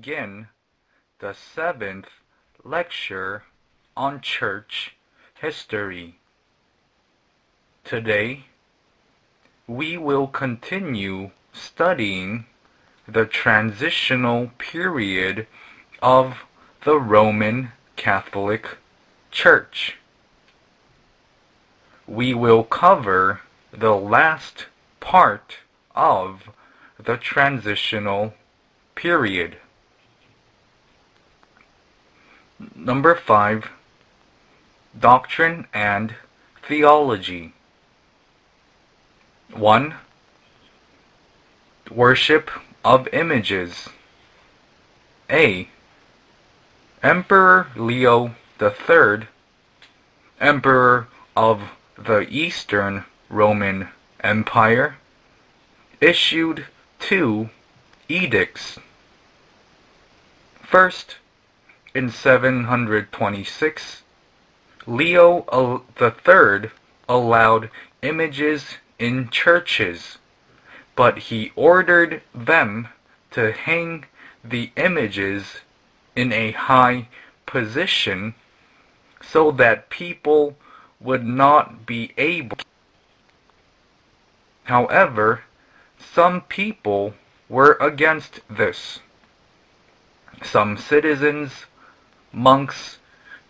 begin the 7th lecture on church history. Today, we will continue studying the transitional period of the Roman Catholic Church. We will cover the last part of the transitional period. Number 5, Doctrine and Theology. 1. Worship of images. A. Emperor Leo III, Emperor of the Eastern Roman Empire, issued 2 edicts. First, in 726, Leo III allowed images in churches, but he ordered them to hang the images in a high position so that people would not be able. However, some people were against this. Some citizens, monks,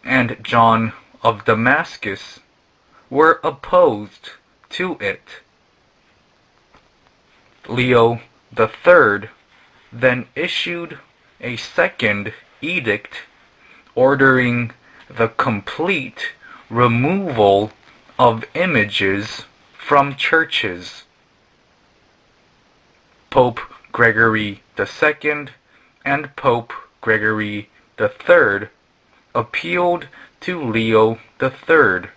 and John of Damascus were opposed to it. Leo III then issued a second edict ordering the complete removal of images from churches. Pope Gregory II and Pope Gregory III appealed to Leo III,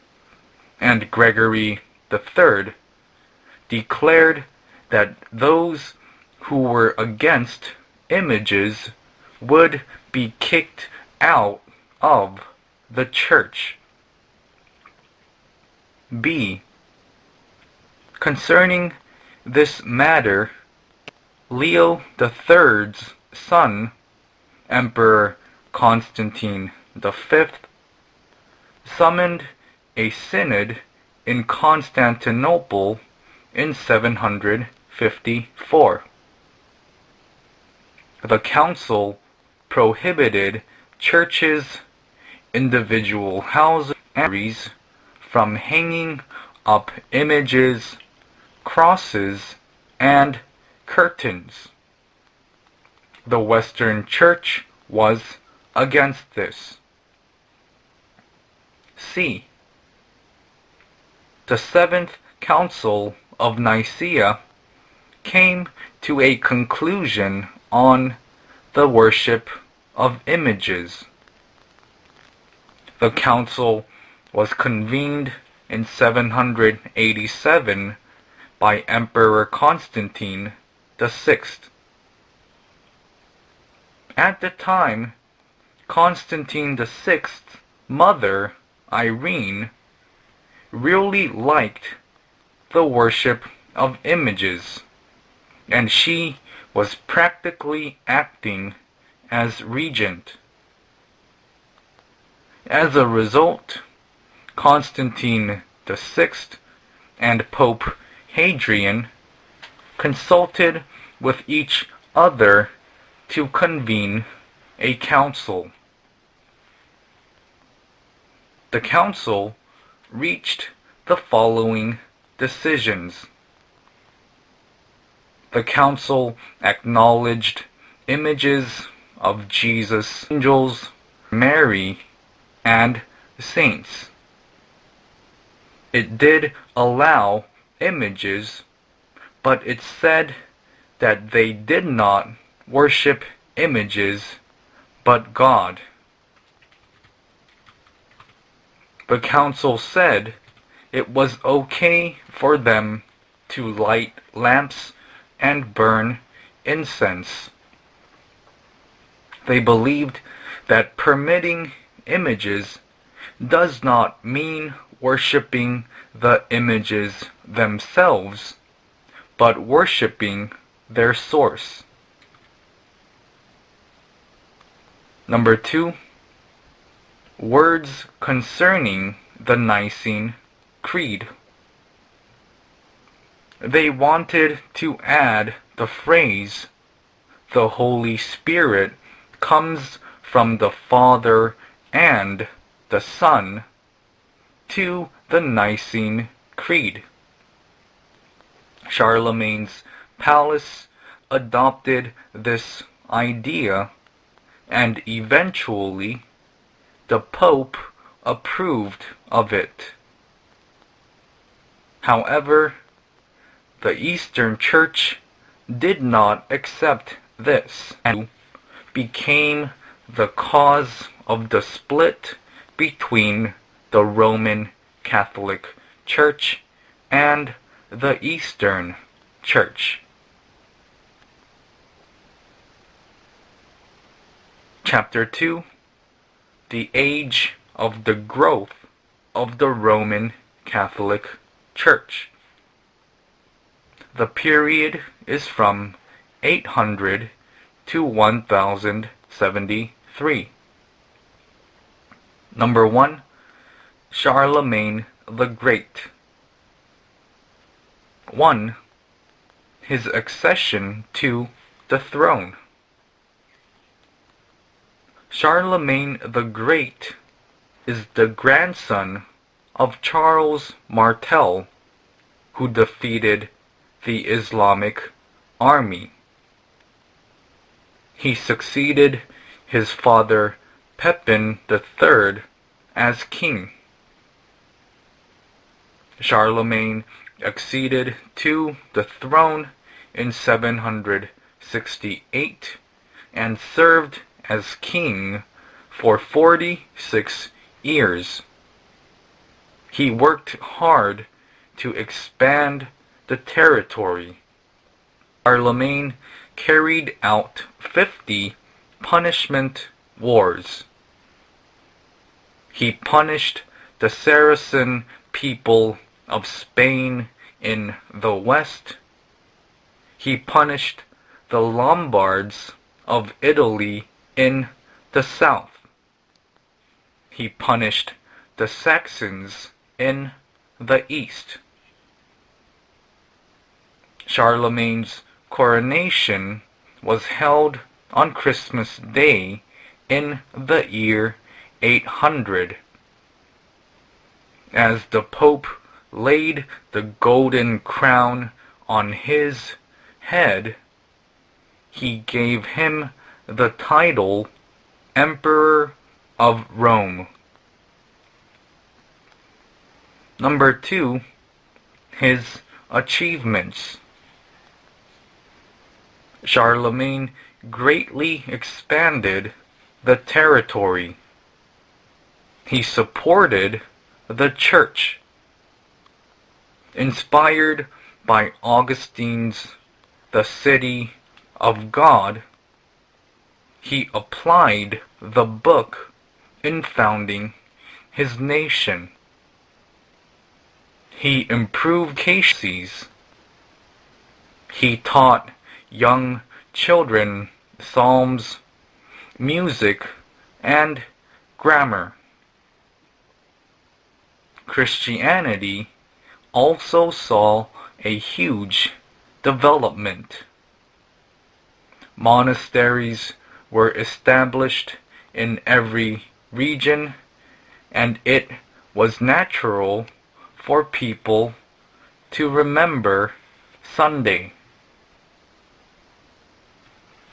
and Gregory III declared that those who were against images would be kicked out of the church. B. Concerning this matter, Leo III's son, Emperor Constantine V, summoned a synod in Constantinople in 754. The council prohibited churches, individual houses, and from hanging up images, crosses, and curtains. The Western Church was against this. C. The Seventh Council of Nicaea came to a conclusion on the worship of images. The council was convened in 787 by Emperor Constantine VI. At the time, Constantine VI's mother, Irene, really liked the worship of images, and she was practically acting as regent. As a result, Constantine VI and Pope Hadrian consulted with each other to convene a council. The council reached the following decisions. The council acknowledged images of Jesus, angels, Mary, and saints. It did allow images, but it said that they did not worship images, but God. The council said it was okay for them to light lamps and burn incense. They believed that permitting images does not mean worshiping the images themselves, but worshiping their source. Number 2, words concerning the Nicene Creed. They wanted to add the phrase, "The Holy Spirit comes from the Father and the Son," to the Nicene Creed. Charlemagne's palace adopted this idea, and eventually the Pope approved of it. However, the Eastern Church did not accept this and became the cause of the split between the Roman Catholic Church and the Eastern Church. Chapter 2, the age of the growth of the Roman Catholic Church. The period is from 800 to 1073. Number 1, Charlemagne the Great. 1. His accession to the throne. Charlemagne the Great is the grandson of Charles Martel, who defeated the Islamic army. He succeeded his father Pepin III as king. Charlemagne acceded to the throne in 768 and served as king for 46 years. He worked hard to expand the territory. Charlemagne carried out 50 punishment wars. He punished the Saracen people of Spain in the west. He punished the Lombards of Italy in the south. He punished the Saxons in the east. Charlemagne's coronation was held on Christmas Day in the year 800. As the Pope laid the golden crown on his head, he gave him the title Emperor of Rome. Number 2, his achievements. Charlemagne greatly expanded the territory. He supported the church. Inspired by Augustine's The City of God, he applied the book in founding his nation. He improved cases. He taught young children psalms, music, and grammar. Christianity also saw a huge development. Monasteries were established in every region, and it was natural for people to remember Sunday.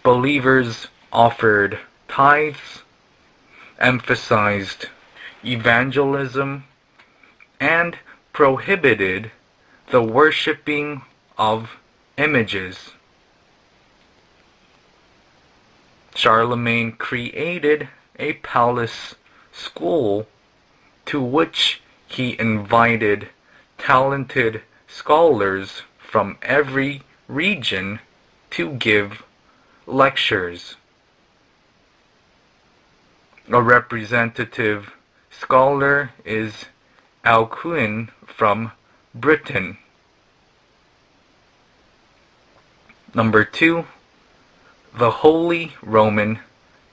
Believers offered tithes, emphasized evangelism, and prohibited the worshipping of images. Charlemagne created a palace school to which he invited talented scholars from every region to give lectures. A representative scholar is Alcuin from Britain. Number 2, the Holy Roman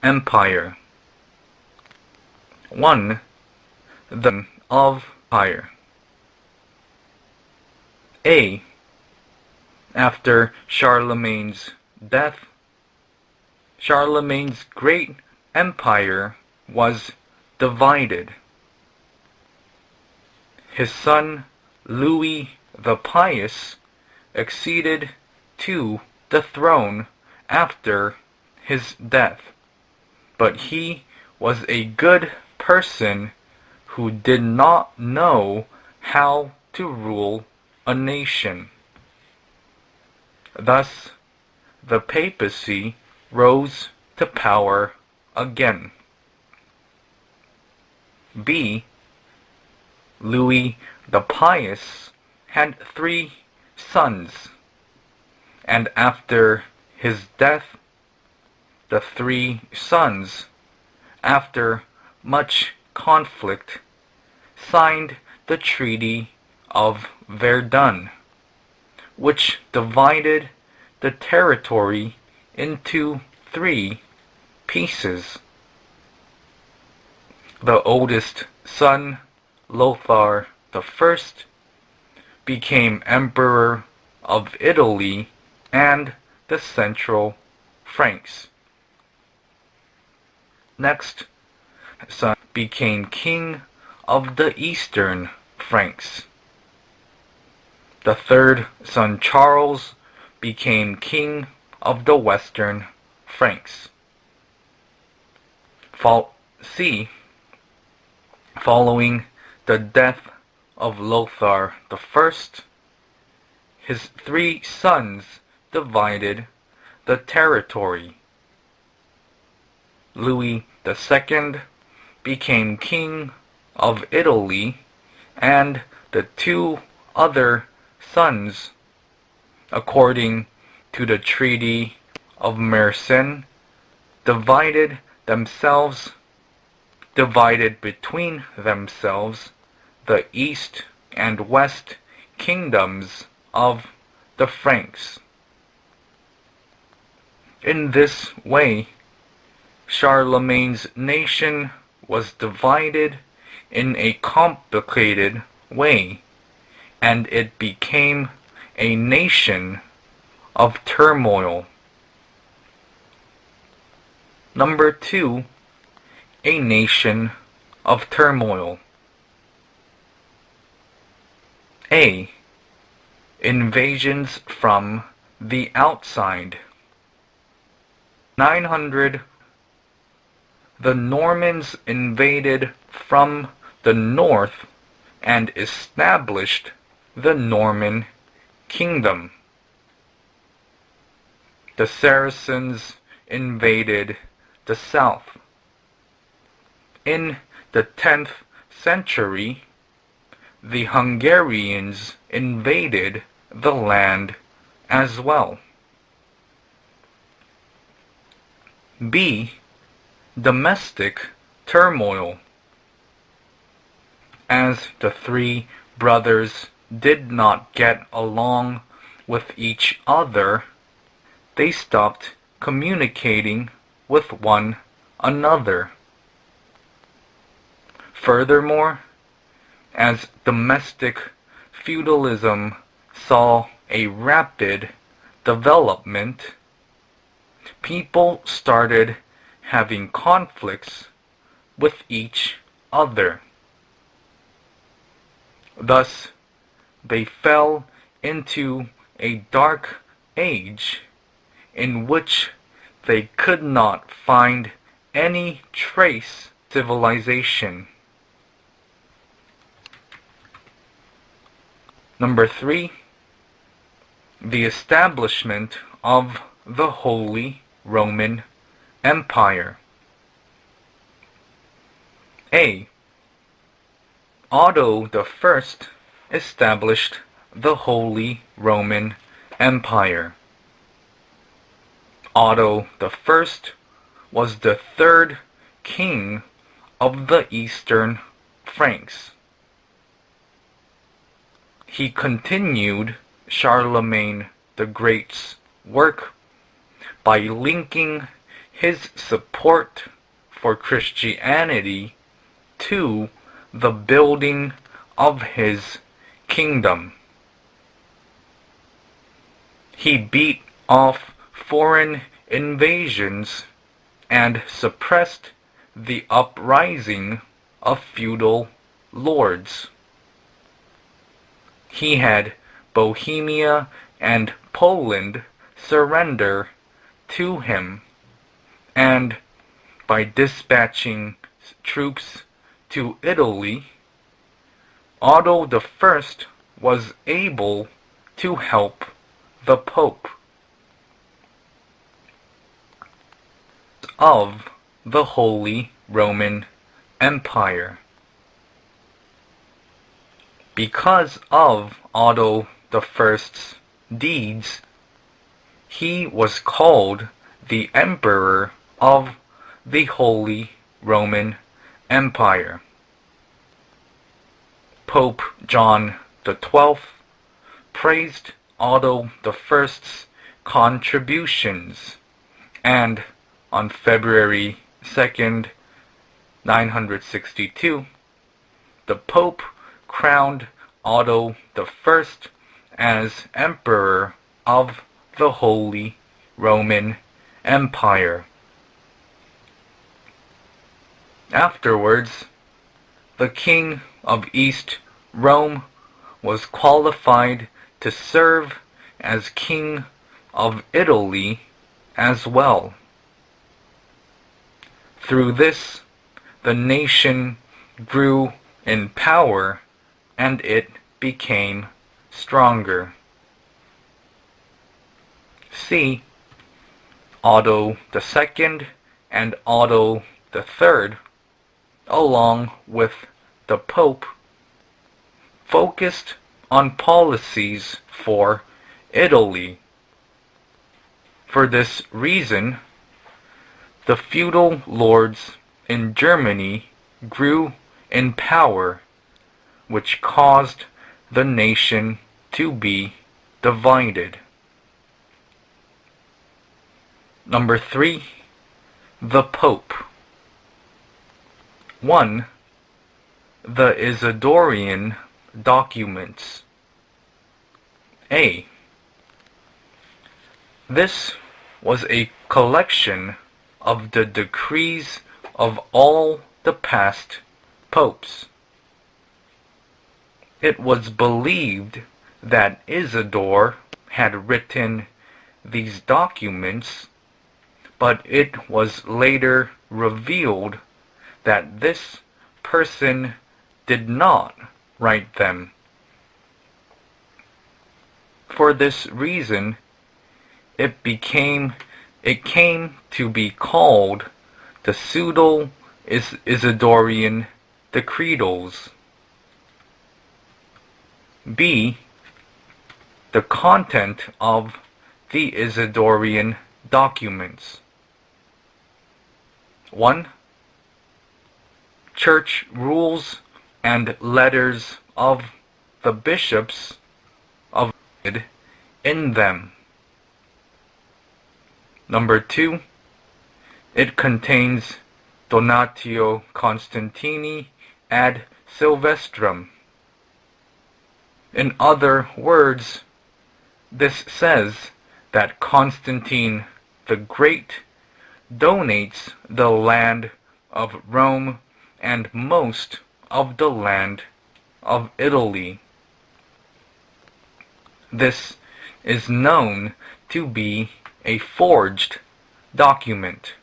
Empire. 1. The of Empire. A. After Charlemagne's death, Charlemagne's great empire was divided. His son Louis the Pious acceded to the throne after his death, but he was a good person who did not know how to rule a nation. Thus, the papacy rose to power again. B. Louis the Pious had 3 sons, and after his death, the 3 sons, after much conflict, signed the Treaty of Verdun, which divided the territory into 3 pieces. The oldest son, Lothar I, became Emperor of Italy and the Central Franks. Next son became King of the Eastern Franks. The third son, Charles, became King of the Western Franks. C. Following the death of Lothar I, his 3 sons divided the territory. Louis II became King of Italy, and the 2 other sons, according to the Treaty of Mersenne, divided between themselves the East and West kingdoms of the Franks. In this way, Charlemagne's nation was divided in a complicated way, and it became a nation of turmoil. Number 2. A nation of turmoil. A. Invasions from the outside. 900. The Normans invaded from the north and established the Norman kingdom. The Saracens invaded the south. In the 10th century, the Hungarians invaded the land as well. B. Domestic turmoil. As the 3 brothers did not get along with each other, they stopped communicating with one another. Furthermore, as domestic feudalism saw a rapid development, people started having conflicts with each other. Thus, they fell into a dark age in which they could not find any trace of civilization. Number 3. The establishment of the Holy Roman Empire. A. Otto I established the Holy Roman Empire. Otto I was the 3rd king of the Eastern Franks. He continued Charlemagne the Great's work by linking his support for Christianity to the building of his kingdom. He beat off foreign invasions and suppressed the uprising of feudal lords. He had Bohemia and Poland surrender to him, and by dispatching troops to Italy, Otto I was able to help the Pope of the Holy Roman Empire. Because of Otto I's deeds, he was called the Emperor of the Holy Roman Empire. Pope John XII praised Otto I's contributions, and on February 2nd, 962, the Pope crowned Otto I as Emperor of the Holy Roman Empire. Afterwards, the King of East Rome was qualified to serve as King of Italy as well. Through this, the nation grew in power and it became stronger. See Otto II and Otto III, along with the Pope, focused on policies for Italy. For this reason, the feudal lords in Germany grew in power, which caused the nation to be divided. Number 3, the Pope. 1. The Isidorian documents. A. This was a collection of the decrees of all the past popes. It was believed that Isidore had written these documents, but it was later revealed that this person did not write them. For this reason, it came to be called the Pseudo-Isidorian Decretals. B. The content of the Isidorian documents. 1. Church rules and letters of the bishops of in them. Number 2. It contains Donatio Constantini ad Silvestrum. In other words, this says that Constantine the Great donates the land of Rome and most of the land of Italy. This is known to be a forged document.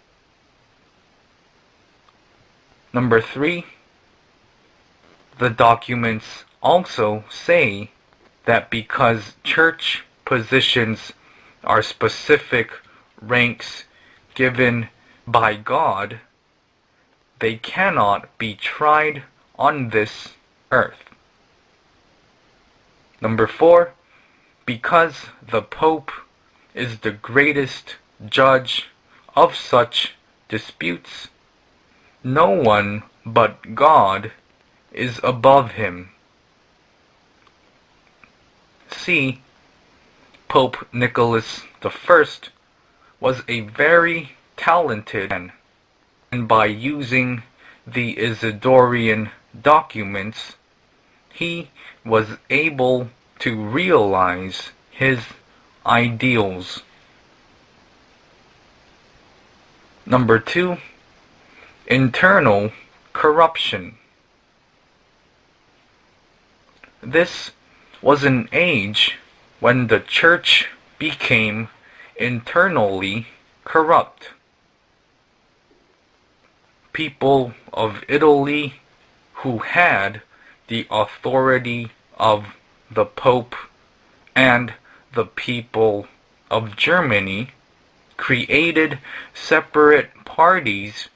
Number 3. The documents also say that because church positions are specific ranks given by God, they cannot be tried on this earth. Number 4. Because the Pope is the greatest judge of such disputes, no one but God is above him. See, Pope Nicholas I was a very talented man, and by using the Isidorian documents, he was able to realize his ideals. Number 2, internal corruption. This was an age when the church became internally corrupt. People of Italy who had the authority of the Pope and the people of Germany created separate parties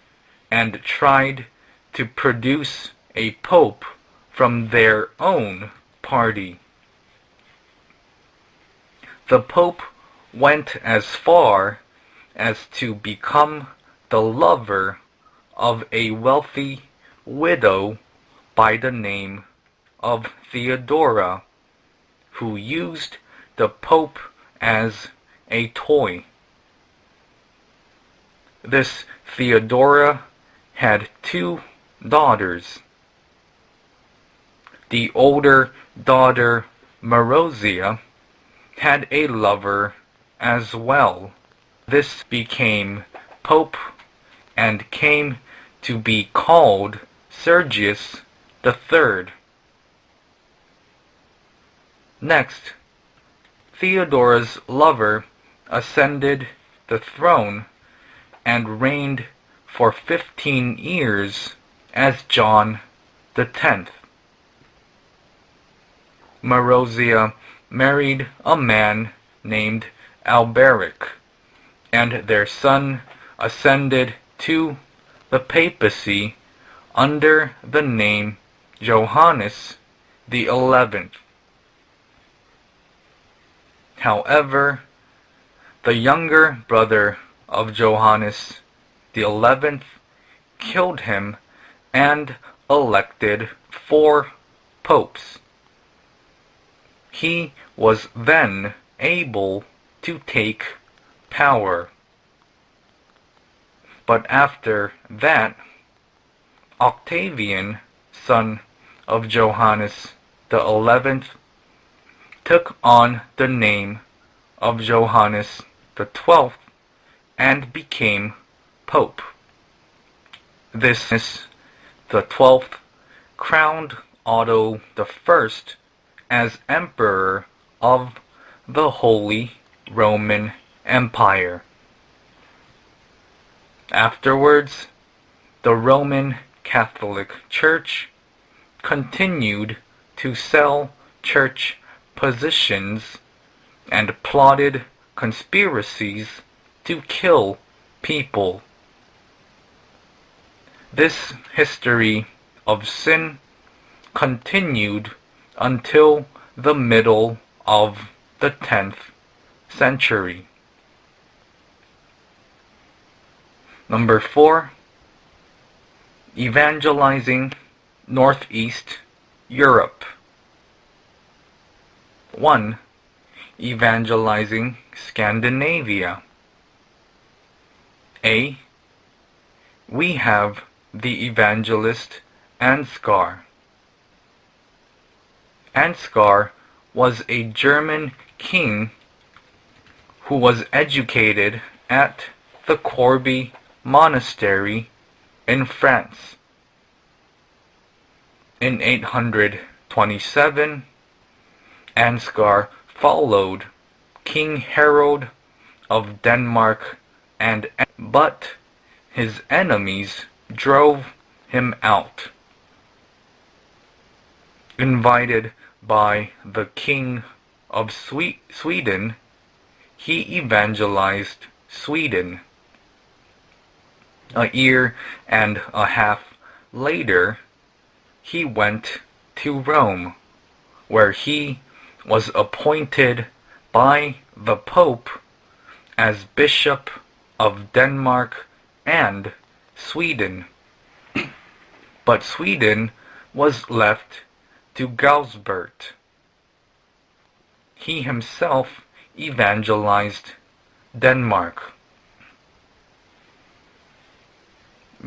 and tried to produce a pope from their own party. The Pope went as far as to become the lover of a wealthy widow by the name of Theodora, who used the Pope as a toy. This Theodora had 2 daughters. The older daughter, Marozia, had a lover as well. This became Pope and came to be called Sergius III. Next, Theodora's lover ascended the throne and reigned for 15 years as John X. Marozia married a man named Alberic, and their son ascended to the papacy under the name Johannes the 11th. However, the younger brother of Johannes the 11th killed him and elected 4 popes. He was then able to take power. But after that, Octavian, son of Johannes the 11th, took on the name of Johannes the 12th and became Pope. This, the 12th, crowned Otto I as Emperor of the Holy Roman Empire. Afterwards, the Roman Catholic Church continued to sell church positions and plotted conspiracies to kill people. This history of sin continued until the middle of the 10th century. Number 4, evangelizing Northeast Europe. 1. Evangelizing Scandinavia. A. We have the evangelist Ansgar. Ansgar was a German king who was educated at the Corbie Monastery in France. In 827, Ansgar followed King Harold of Denmark but his enemies drove him out. Invited by the King of Sweden, he evangelized Sweden. A year and a half later, he went to Rome, where he was appointed by the Pope as Bishop of Denmark and Sweden. But Sweden was left to Gausbert. He himself evangelized Denmark.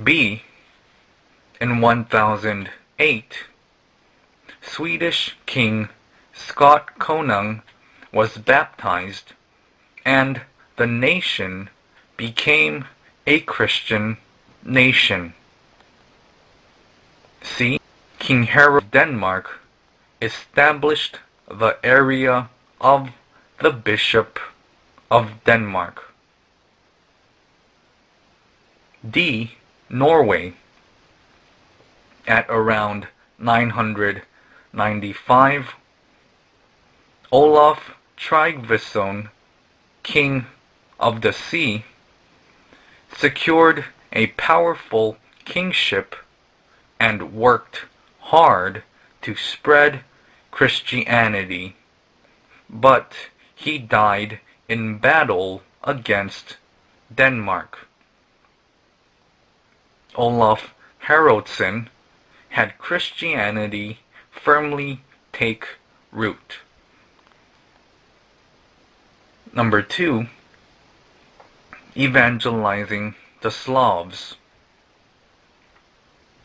B. In 1008, Swedish King Scott Konung was baptized, and the nation became a Christian nation. C. King Harald of Denmark established the area of the Bishop of Denmark. D. Norway. At around 995, Olaf Tryggvason, King of the Sea, secured a powerful kingship and worked hard to spread Christianity, but he died in battle against Denmark. Olaf Haraldsson had Christianity firmly take root. Number 2, evangelizing the Slavs.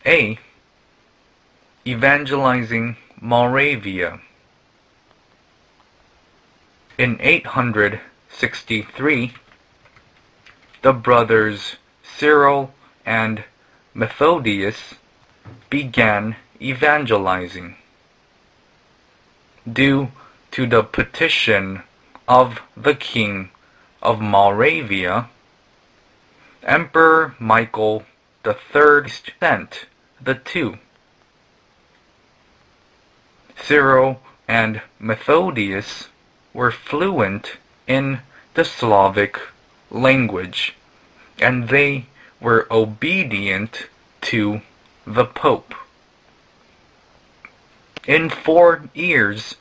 A. Evangelizing Moravia. In 863, the brothers Cyril and Methodius began evangelizing. Due to the petition of the king of Moravia, Emperor Michael III sent the two. Cyril and Methodius were fluent in the Slavic language, and they were obedient to the Pope. In 4 years,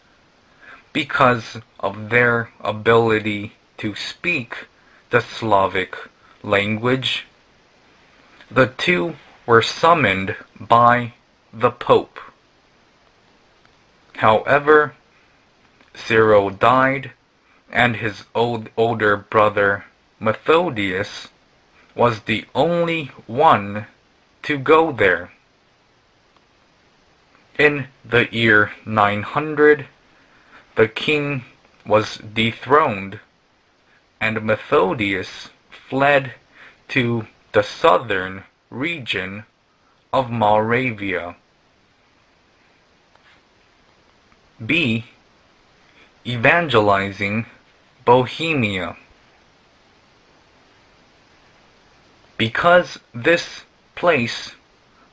because of their ability to speak the Slavic language, the two were summoned by the Pope. However, Cyril died, and his older brother Methodius was the only one to go there. In the year 900, the king was dethroned, and Methodius fled to the southern region of Moravia. B. Evangelizing Bohemia. Because this place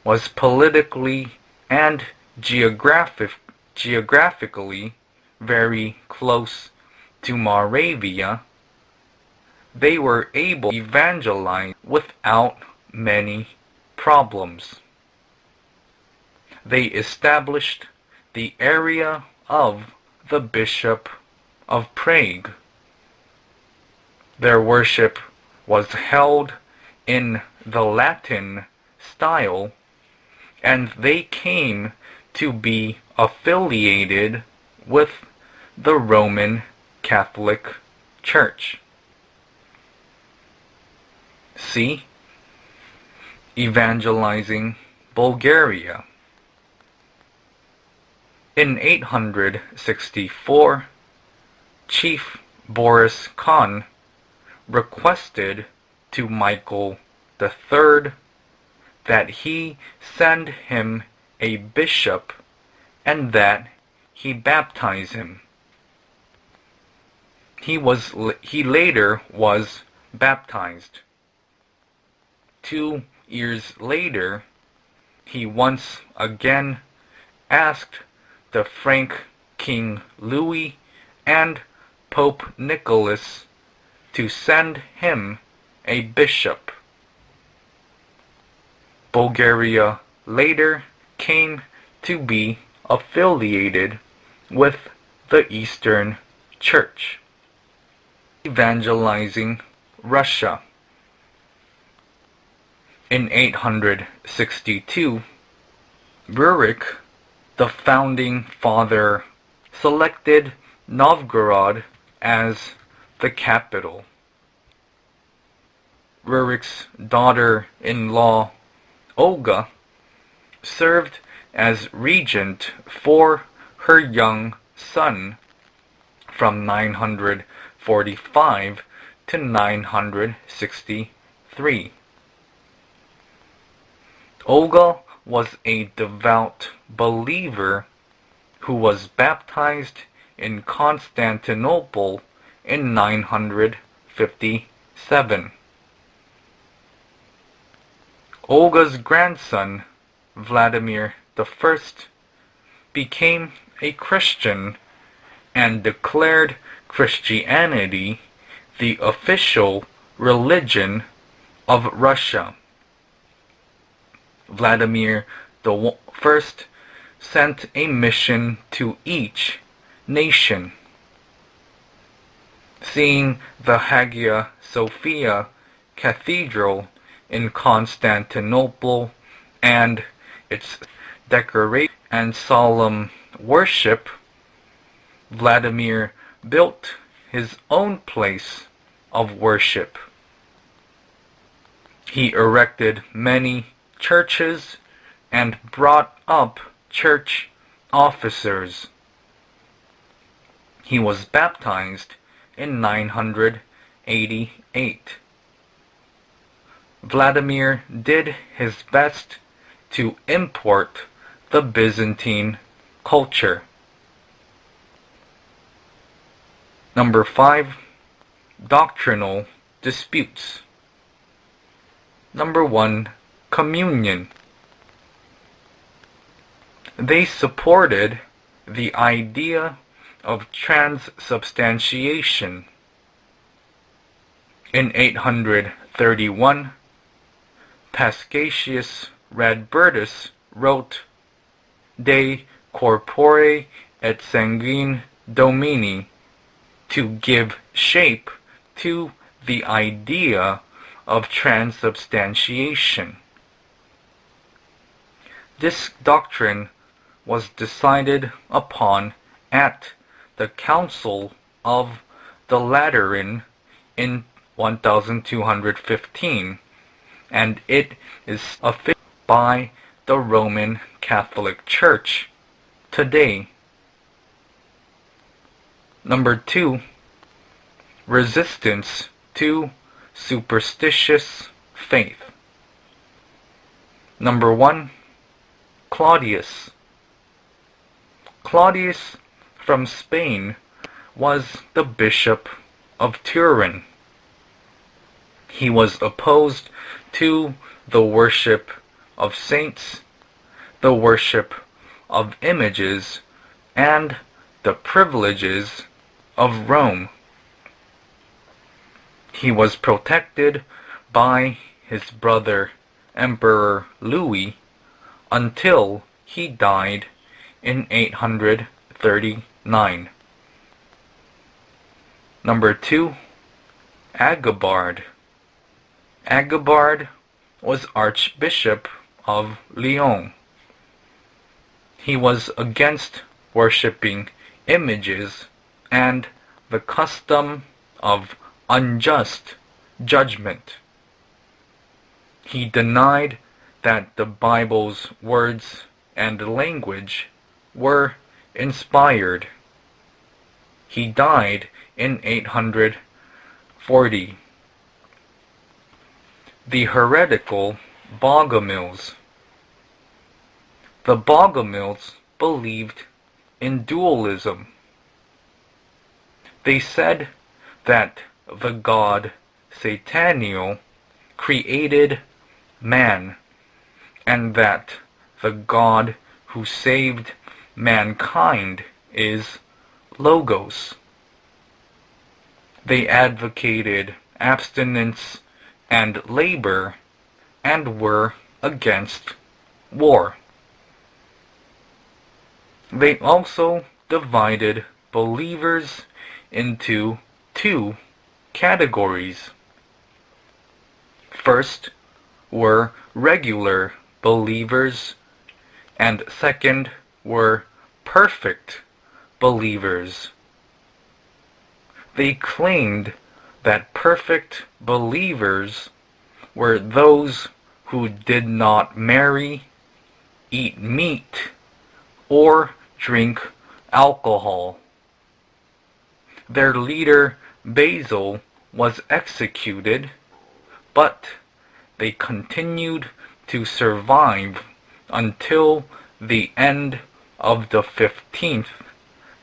was politically and geographically very close to Moravia, they were able to evangelize without many problems. They established the area of the Bishop of Prague. Their worship was held in the Latin style, and they came to be affiliated with the Roman Catholic Church. C. Evangelizing Bulgaria. In 864, Chief Boris Khan requested to Michael III that he send him a bishop and that he baptize him. He later was baptized. 2 years later, he once again asked the Frank King Louis and Pope Nicholas to send him a bishop. Bulgaria later came to be affiliated with the Eastern Church. Evangelizing Russia. In 862, Rurik, the founding father, selected Novgorod as the capital. Rurik's daughter-in-law, Olga, served as regent for her young son from 945 to 963. Olga was a devout believer who was baptized in Constantinople in 957. Olga's grandson, Vladimir I, became a Christian and declared Christianity the official religion of Russia. Vladimir I sent a mission to each nation. Seeing the Hagia Sophia Cathedral in Constantinople and its decoration and solemn worship, Vladimir built his own place of worship. He erected many churches and brought up church officers. He was baptized in 988. Vladimir did his best to import the Byzantine culture. Number 5. Doctrinal disputes. Number 1. Communion. They supported the idea of transubstantiation. In 831, Paschasius Radbertus wrote De corpore et sanguine domini to give shape to the idea of transubstantiation. This doctrine was decided upon at the Council of the Lateran in 1215, and it is officially by the Roman Catholic Church today. Number 2. Resistance to superstitious faith. Number 1. Claudius. Claudius from Spain was the Bishop of Turin. He was opposed to the worship of saints, the worship of images, and the privileges of Rome. He was protected by his brother Emperor Louis until he died in 839. Number 2. Agobard. Agobard was Archbishop of Lyon. He was against worshipping images and the custom of unjust judgment. He denied that the Bible's words and language were inspired. He died in 840. The heretical Bogomils. The Bogomils believed in dualism. They said that the god Sataniel created man, and that the God who saved mankind is Logos. They advocated abstinence and labor and were against war. They also divided believers into 2 categories. First were regular believers, and second were perfect believers. They claimed that perfect believers were those who did not marry, eat meat or drink alcohol. Their leader Basil was executed, but they continued to survive until the end of the 15th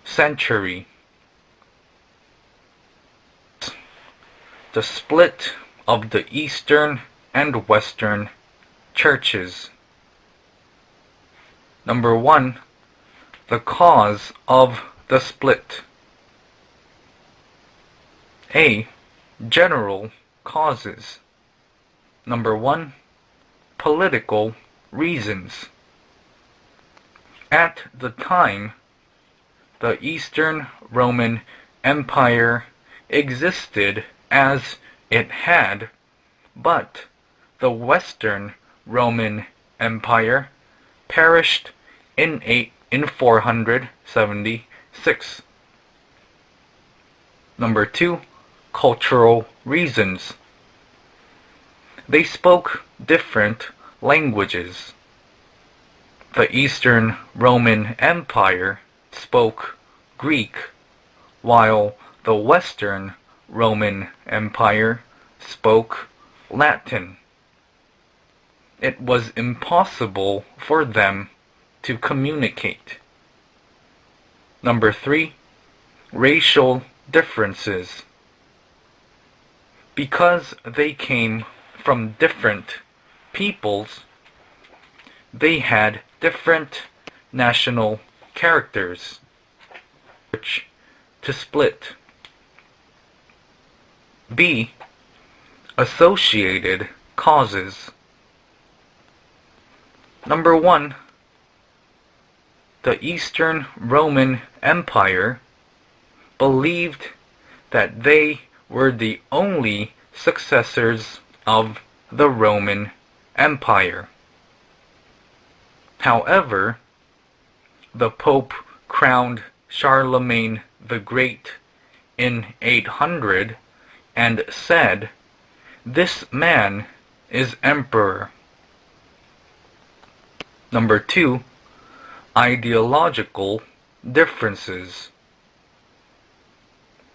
century. The split of the Eastern and Western churches. Number 1. The cause of the split. A. General causes. Number 1. Political reasons. At the time, the Eastern Roman Empire existed as it had, but the Western Roman Empire perished in 476. Number 2. Cultural reasons. They spoke different languages. The Eastern Roman Empire spoke Greek, while the Western Roman Empire spoke Latin. It was impossible for them to communicate. Number 3. Racial differences. Because they came from different peoples, they had different national characters, which to split. B. Associated causes. Number 1. The Eastern Roman Empire believed that they were the only successors of the Roman Empire. However, the Pope crowned Charlemagne the Great in 800 and said, "This man is emperor." Number 2. Ideological differences.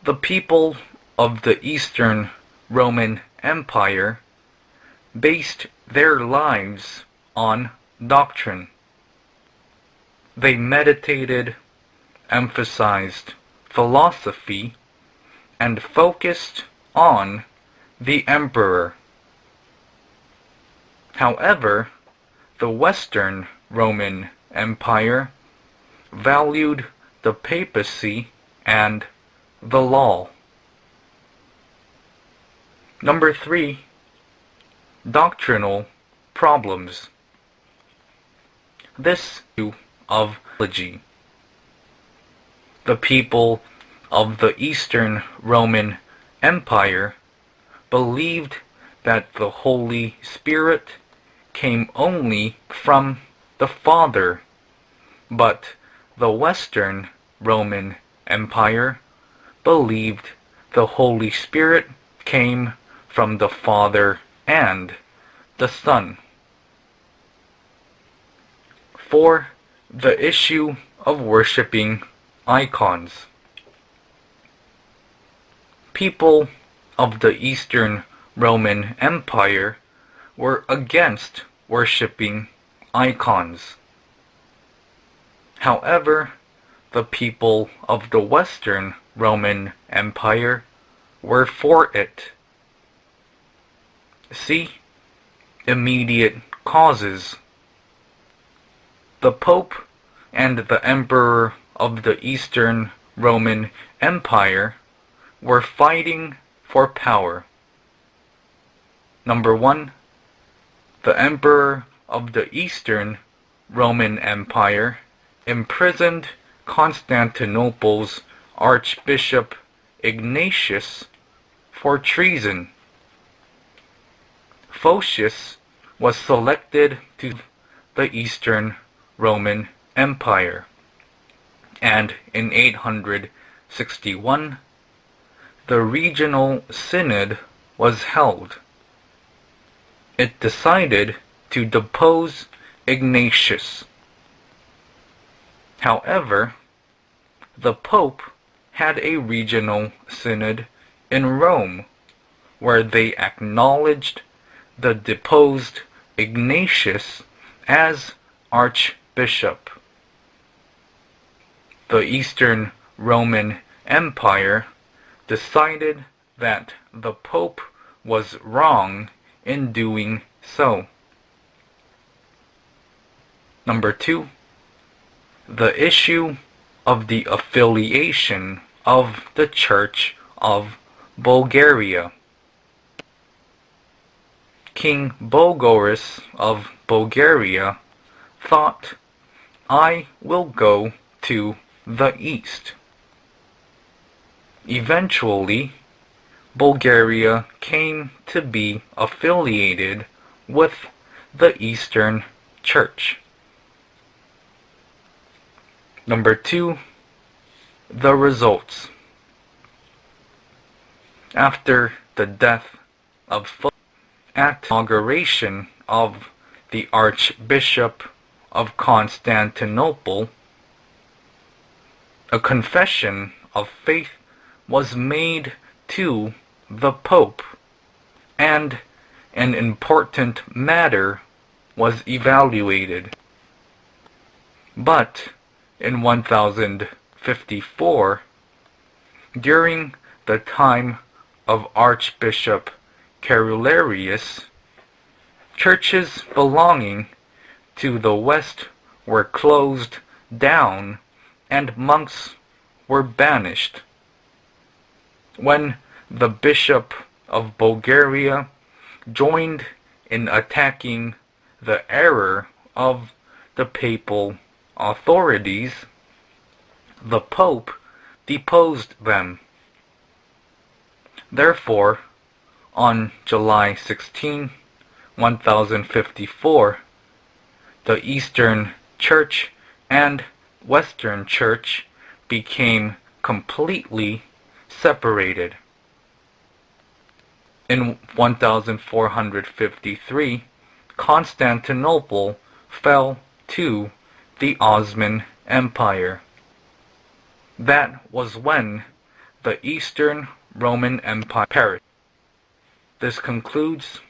The people of the Eastern Roman Empire based their lives on doctrine. They meditated, emphasized philosophy, and focused on the emperor. However, the Western Roman Empire valued the papacy and the law. Number 3. Doctrinal problems. This view of theology. The people of the Eastern Roman Empire believed that the Holy Spirit came only from the Father, but the Western Roman Empire believed the Holy Spirit came from the Father and the Son. 4. The issue of worshipping icons. People of the Eastern Roman Empire were against worshipping icons. However, the people of the Western Roman Empire were for it. See immediate causes. The Pope and the Emperor of the Eastern Roman Empire were fighting for power. Number 1. The Emperor of the Eastern Roman Empire imprisoned Constantinople's Archbishop Ignatius for treason. Photius was selected to the Eastern Roman Empire, and in 861 the regional synod was held. It decided to depose Ignatius. However, the Pope had a regional synod in Rome where they acknowledged the deposed Ignatius as archbishop. The Eastern Roman Empire decided that the Pope was wrong in doing so. Number 2. The issue of the affiliation of the Church of Bulgaria. King Bogoris of Bulgaria thought, "I will go to the east." Eventually, Bulgaria came to be affiliated with the Eastern Church. Number 2. The results. After the death of Philip at inauguration of the Archbishop of Constantinople, a confession of faith was made to the Pope, and an important matter was evaluated. But in 1054, during the time of Archbishop Carolarius, churches belonging to the West were closed down and monks were banished. When the Bishop of Bulgaria joined in attacking the error of the papal authorities, the Pope deposed them. Therefore, on July 16, 1054, the Eastern Church and Western Church became completely separated. In 1453, Constantinople fell to the Ottoman Empire. That was when the Eastern Roman Empire perished. This concludes